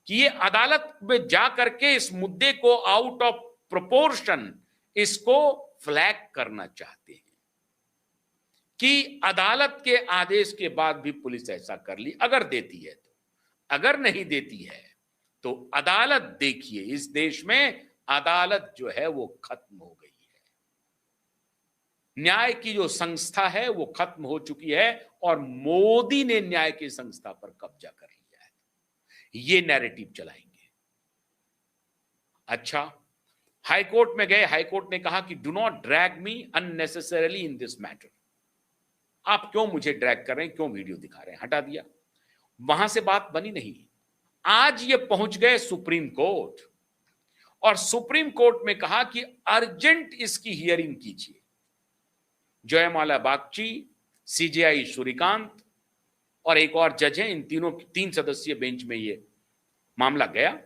कि ये अदालत में जा करके इस मुद्दे को आउट ऑफ प्रोपोर्शन इसको फ्लैग करना चाहते हैं कि अदालत के आदेश के बाद भी पुलिस ऐसा कर ली। अगर देती है तो, अगर नहीं देती है तो अदालत, देखिए इस देश में अदालत जो है वो खत्म हो गई है, न्याय की जो संस्था है वो खत्म हो चुकी है और मोदी ने न्याय की संस्था पर कब्जा कर लिया है। ये नैरेटिव चलाएंगे। अच्छा, हाईकोर्ट में गए, हाईकोर्ट ने कहा कि do not drag me unnecessarily in this matter. आप क्यों मुझे ड्रैग कर रहे हैं, क्यों वीडियो दिखा रहे हैं, हटा दिया। वहां से बात बनी नहीं। आज ये पहुंच गए सुप्रीम कोर्ट और सुप्रीम कोर्ट में कहा कि अर्जेंट इसकी हियरिंग कीजिए। जयमाला बागची, सीजेआई सूर्यकांत और एक और जज है, इन तीनों 3 सदस्यीय बेंच में ये मामला गया।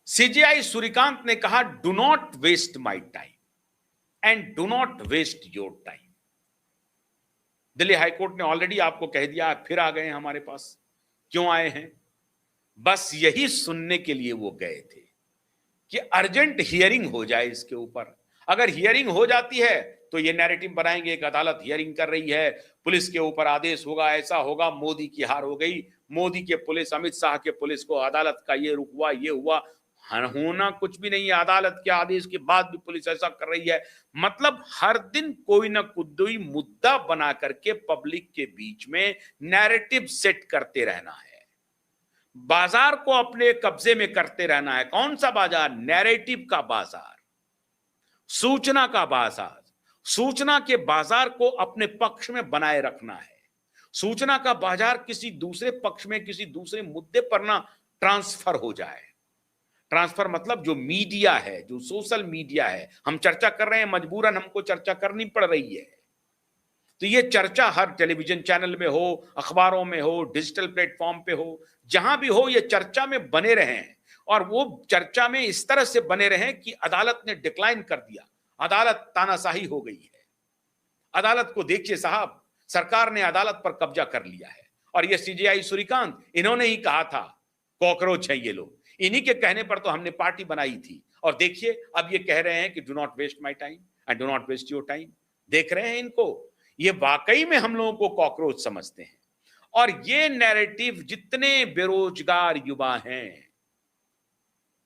सीजेआई सूर्यकांत ने कहा do not waste my time and do not waste your time. Delhi high court ने ऑलरेडी आपको कह दिया, फिर आ गए हमारे पास। क्यों आए हैं? बस यही सुनने के लिए वो गए थे कि अर्जेंट हियरिंग हो जाए इसके ऊपर। अगर हियरिंग हो जाती है तो ये नैरेटिव बनाएंगे कि अदालत हियरिंग कर रही है, पुलिस के ऊपर आदेश होगा, ऐसा होगा, मोदी की हार हो गई, मोदी के पुलिस, अमित शाह के पुलिस को अदालत का ये रुक हुआ, ये हुआ। होना कुछ भी नहीं है। अदालत के आदेश के बाद भी पुलिस ऐसा कर रही है। मतलब हर दिन कोई ना कोई मुद्दा बना करके पब्लिक के बीच में नैरेटिव सेट करते रहना है, बाजार को अपने कब्जे में करते रहना है। कौन सा बाजार? नैरेटिव का बाजार, सूचना का बाजार। सूचना के बाजार को अपने पक्ष में बनाए रखना है। सूचना का बाजार किसी दूसरे पक्ष में, किसी दूसरे मुद्दे पर ना ट्रांसफर हो जाए। ट्रांसफर मतलब जो मीडिया है, जो सोशल मीडिया है, हम चर्चा कर रहे हैं, मजबूरन हमको चर्चा करनी पड़ रही है। तो ये चर्चा हर टेलीविजन चैनल में हो, अखबारों में हो, डिजिटल प्लेटफॉर्म पे हो, जहां भी हो, ये चर्चा में बने रहें। और वो चर्चा में इस तरह से बने रहें कि अदालत ने डिक्लाइन कर दिया, अदालत तानाशाही हो गई है। अदालत को देखिए साहब, सरकार ने अदालत पर कब्जा कर लिया है। और ये सीजेआई सूर्यकांत, इन्होंने ही कहा था कॉकरोच है ये लोग, इन्हीं के कहने पर तो हमने पार्टी बनाई थी। और देखिए अब ये कह रहे हैं कि do not waste my time and do not waste your time. देख रहे हैं इनको, ये वाकई में हम लोगों को कॉकरोच समझते हैं। और ये नैरेटिव जितने बेरोजगार युवा हैं,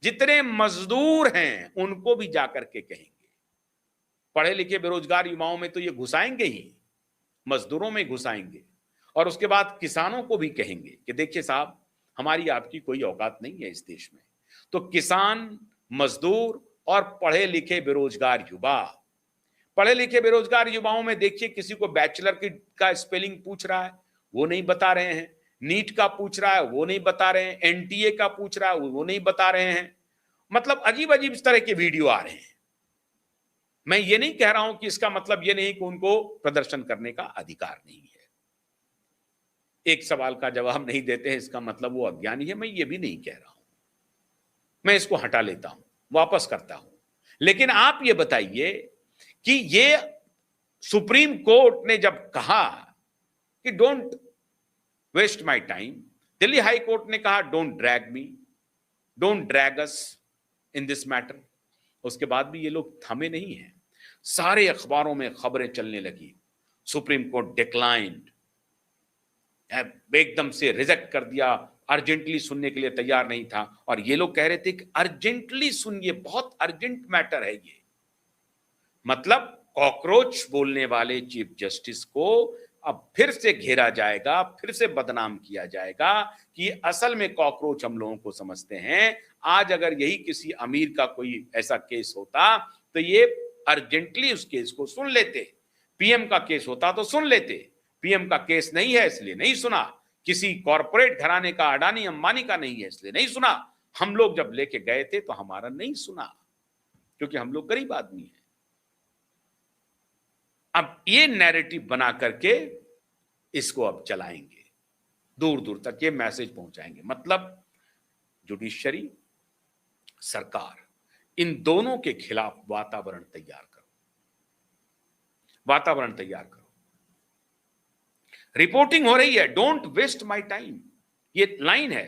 जितने मजदूर हैं, उनको भी जाकर के कहेंगे। पढ़े लिखे बेरोजगार युवाओं में तो ये घुसाएंगे ही, मजदूरों में घुसाएंगे। और उसके बाद किसानों को भी कहेंगे कि देखिए साहब, हमारी आपकी कोई औकात नहीं है इस देश में। तो किसान, मजदूर और पढ़े लिखे बेरोजगार युवा, पढ़े लिखे बेरोजगार युवाओं में देखिए किसी को बैचलर की का स्पेलिंग पूछ रहा है, वो नहीं बता रहे हैं। नीट का पूछ रहा है, वो नहीं बता रहे हैं। एनटीए का पूछ रहा है, वो नहीं बता रहे हैं। मतलब अजीब अजीब इस तरह के वीडियो आ रहे हैं। मैं ये नहीं कह रहा हूं कि इसका मतलब ये नहीं कि उनको प्रदर्शन करने का अधिकार नहीं है। एक सवाल का जवाब नहीं देते हैं इसका मतलब वो अज्ञानी है, मैं ये भी नहीं कह रहा हूं। मैं इसको हटा लेता हूं, वापस करता हूं। लेकिन आप ये बताइए कि ये सुप्रीम कोर्ट ने जब कहा कि don't waste my time, Delhi high court ने कहा don't drag me, don't drag us in this matter, उसके बाद भी ये लोग थमे नहीं हैं। सारे अखबारों में खबरें चलने लगी, सुप्रीम कोर्ट डिक्लाइंड, एकदम से रिजेक्ट कर दिया, अर्जेंटली सुनने के लिए तैयार नहीं था। और ये लोग कह रहे थे कि अर्जेंटली सुनिए, बहुत अर्जेंट मैटर है ये। मतलब कॉकरोच बोलने वाले चीफ जस्टिस को अब फिर से घेरा जाएगा, फिर से बदनाम किया जाएगा कि असल में कॉकरोच हम लोगों को समझते हैं। आज अगर यही किसी अमीर का कोई ऐसा केस होता तो ये अर्जेंटली उस केस को सुन लेते। पीएम का केस होता तो सुन लेते। पीएम का केस नहीं है इसलिए नहीं सुना। किसी कॉरपोरेट घराने का, अडानी अंबानी का नहीं है इसलिए नहीं सुना। हम लोग जब लेके गए थे तो हमारा नहीं सुना, क्योंकि हम लोग गरीब आदमी हैं। अब ये नैरेटिव बना करके इसको अब चलाएंगे, दूर दूर तक ये मैसेज पहुंचाएंगे। मतलब जुडिशरी, सरकार, इन दोनों के खिलाफ वातावरण तैयार करो, वातावरण तैयार करो। रिपोर्टिंग हो रही है, डोंट वेस्ट माय टाइम, ये लाइन है।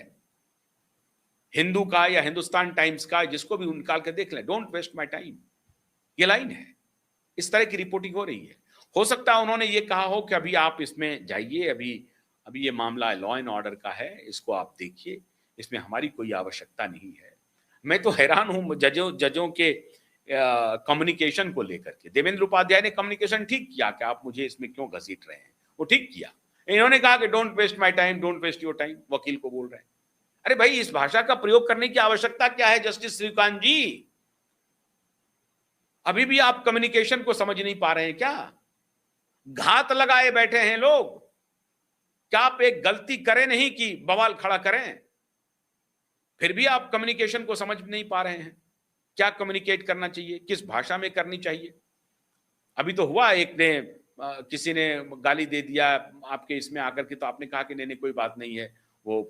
हिंदू का या हिंदुस्तान टाइम्स का, जिसको भी निकाल के देख लें, डोंट वेस्ट माय टाइम, ये लाइन है। इस तरह की रिपोर्टिंग हो रही है। हो सकता है उन्होंने ये कहा हो कि अभी आप इसमें जाइए, अभी अभी ये मामला लॉ एंड ऑर्डर का है, इसको आप देखिए, इसमें हमारी कोई आवश्यकता नहीं है। मैं तो हैरान हूं जजों के कम्युनिकेशन को लेकर के। देवेंद्र उपाध्याय ने कम्युनिकेशन ठीक किया कि आप मुझे इसमें क्यों घसीट रहे हैं, वो ठीक किया। इन्होंने कहा कि don't waste my time, don't waste your time, वकील को बोल रहे हैं। अरे भाई, इस भाषा का प्रयोग करने की आवश्यकता क्या है जस्टिस श्रीकांत जी? अभी भी आप कम्युनिकेशन को समझ नहीं पा रहे हैं क्या? घात लगाए बैठे हैं लोग। क्या आप एक गलती करें नहीं कि बवाल खड़ा करें? फिर भी आप कम्युनिकेशन को समझ नहीं पा रहे हैं। क्या कम्युनिकेट करना चाहिए, किस भाषा में करनी चाहिए? अभी तो हुआ, एक ने किसी ने गाली दे दिया आपके इसमें आकर के, तो आपने कहा कि नहीं नहीं कोई बात नहीं है, वो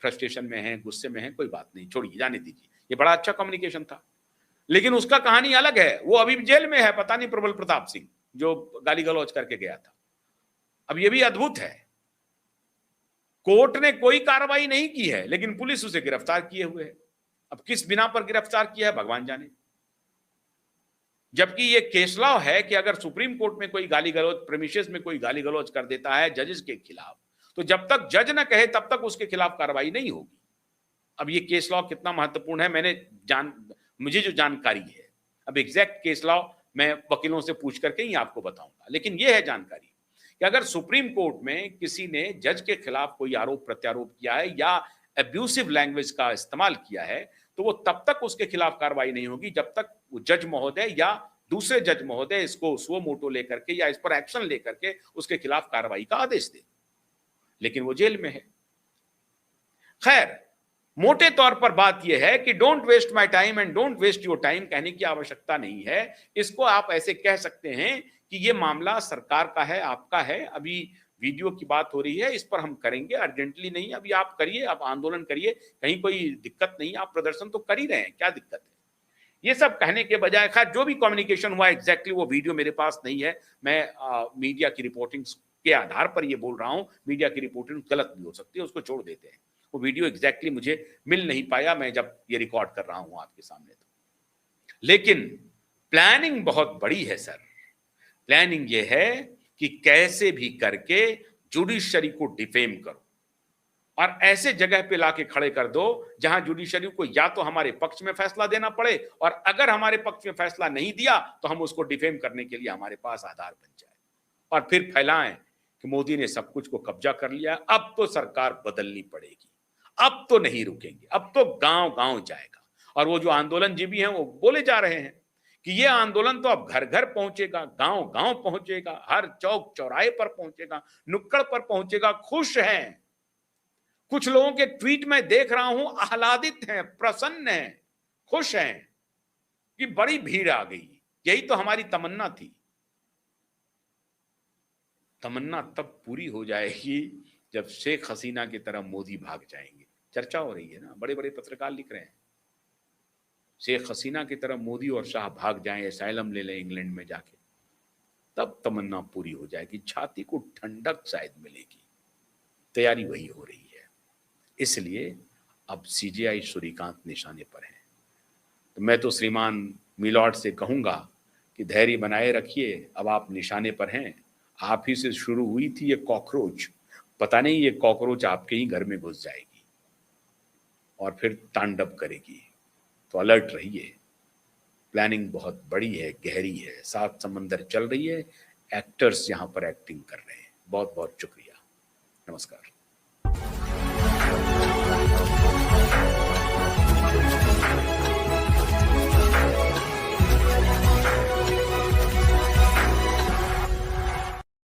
फ्रस्ट्रेशन में है, गुस्से में है, कोई बात नहीं, छोड़िए, जाने दीजिए। ये बड़ा अच्छा कम्युनिकेशन था। लेकिन उसका कहानी अलग है, वो अभी जेल में है, पता नहीं प्रबल प्रताप सिंह, जो गाली गलौज करके गया था। अब ये भी अद्भुत है, कोर्ट ने कोई कार्रवाई नहीं की है, लेकिन पुलिस उसे गिरफ्तार किए हुए है। अब किस बिना पर गिरफ्तार किया है भगवान जाने। जबकि ये केस लॉ है कि अगर सुप्रीम कोर्ट में कोई गाली गलौज, प्रेमिसेस में कोई गाली गलौज कर देता है जजेस के खिलाफ, तो जब तक जज न कहे तब तक उसके खिलाफ कार्रवाई नहीं होगी। अब ये केस लॉ कितना महत्वपूर्ण है, मुझे जो जानकारी है, अब एग्जैक्ट केस लॉ मैं वकीलों से पूछ करके ही आपको बताऊंगा, लेकिन ये है जानकारी कि अगर सुप्रीम कोर्ट में किसी ने जज के खिलाफ कोई आरोप प्रत्यारोप किया है या एब्यूसिव लैंग्वेज का इस्तेमाल किया है, तो वो तब तक उसके खिलाफ कार्रवाई नहीं होगी जब तक वो जज महोदय या दूसरे जज महोदय इसको सुओ मोटो लेकर के या इस पर एक्शन लेकर के उसके खिलाफ कार्रवाई का आदेश दे। लेकिन वो जेल में है। खैर, मोटे तौर पर बात यह है कि don't waste my time and don't waste your time कहने की आवश्यकता नहीं है। इसको आप ऐसे कह सकते हैं कि ये मामला सरकार का है, आपका है। अभी वीडियो की बात हो रही है, इस पर हम करेंगे, अर्जेंटली नहीं। अभी आप करिए, आप आंदोलन करिए, कहीं कोई दिक्कत नहीं, आप प्रदर्शन तो कर ही रहे हैं, क्या दिक्कत है? ये सब कहने के बजाय, खैर जो भी कम्युनिकेशन हुआ एग्जैक्टली वो वीडियो मेरे पास नहीं है। मैं मीडिया की रिपोर्टिंग के आधार पर ये बोल रहा हूं, मीडिया की रिपोर्टिंग गलत भी हो सकती है, उसको छोड़ देते हैं। वो वीडियो एग्जैक्टली मुझे मिल नहीं पाया, मैं जब ये रिकॉर्ड कर रहा हूं आपके सामने। तो लेकिन प्लानिंग बहुत बड़ी है सर। प्लानिंग ये है कि कैसे भी करके जुडिशरी को डिफेम करो और ऐसे जगह पे लाके खड़े कर दो जहां जुडिशरी को या तो हमारे पक्ष में फैसला देना पड़े, और अगर हमारे पक्ष में फैसला नहीं दिया तो हम उसको डिफेम करने के लिए हमारे पास आधार बन जाए, और फिर फैलाएं कि मोदी ने सब कुछ को कब्जा कर लिया, अब तो सरकार बदलनी पड़ेगी, अब तो नहीं रुकेंगे, अब तो गांव गांव जाएगा। और वो जो आंदोलनजीवी हैं वो बोले जा रहे हैं कि ये आंदोलन तो अब घर घर पहुंचेगा, गांव गांव पहुंचेगा, हर चौक चौराहे पर पहुंचेगा, नुक्कड़ पर पहुंचेगा। खुश हैं, कुछ लोगों के ट्वीट में देख रहा हूं, आह्लादित हैं, प्रसन्न हैं, खुश हैं कि बड़ी भीड़ आ गई। यही तो हमारी तमन्ना थी। तमन्ना तब पूरी हो जाएगी जब शेख हसीना की तरह मोदी भाग जाएंगे। चर्चा हो रही है ना, बड़े बड़े पत्रकार लिख रहे हैं, शेख हसीना की तरह मोदी और शाह भाग जाएं, एसाइलम ले लें इंग्लैंड में जाके, तब तमन्ना पूरी हो जाएगी, छाती को ठंडक शायद मिलेगी। तैयारी वही हो रही है। इसलिए अब सीजेआई सूर्यकांत निशाने पर है। तो मैं तो श्रीमान मिलॉर्ड से कहूंगा कि धैर्य बनाए रखिए, अब आप निशाने पर हैं। आप ही से शुरू हुई थी ये कॉकरोच, पता नहीं ये कॉकरोच आपके ही घर में घुस जाएगी और फिर तांडव करेगी। तो अलर्ट रहिए। प्लानिंग बहुत बड़ी है, गहरी है, सात समंदर चल रही है, एक्टर्स यहां पर एक्टिंग कर रहे हैं। बहुत बहुत शुक्रिया।